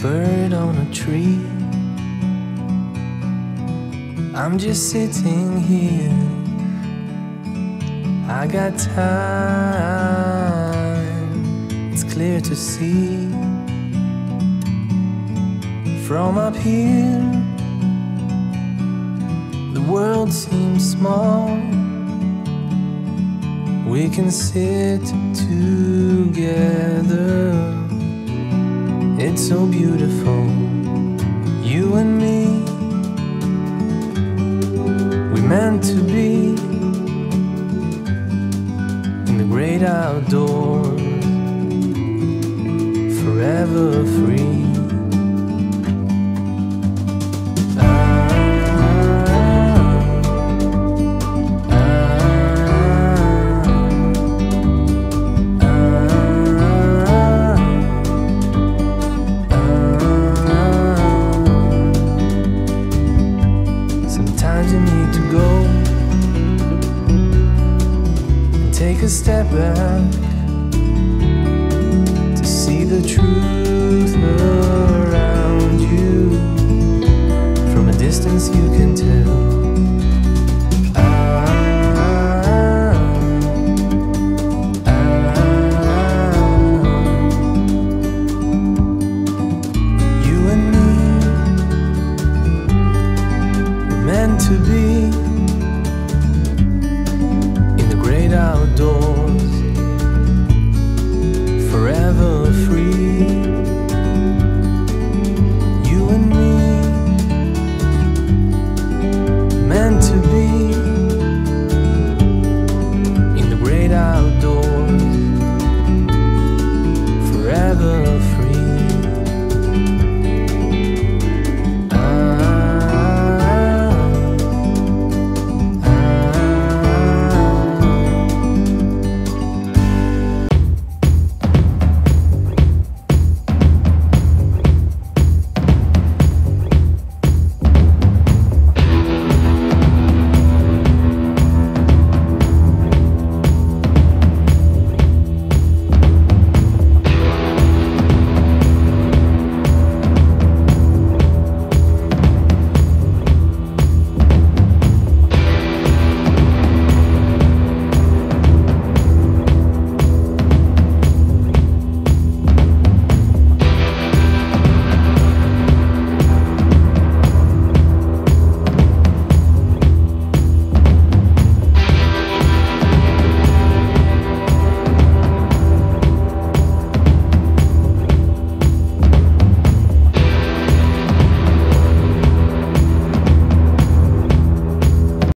bird on a tree. I'm just sitting here, I got time, it's clear to see. From up here, the world seems small. We can sit together, it's so beautiful, you and me. We meant to be in the great outdoors, forever free. Sometimes you need to go and take a step back to see the truth around you. From a distance you can tell. You and me, we're meant to be in the great outdoors, forever free. You and me, meant to be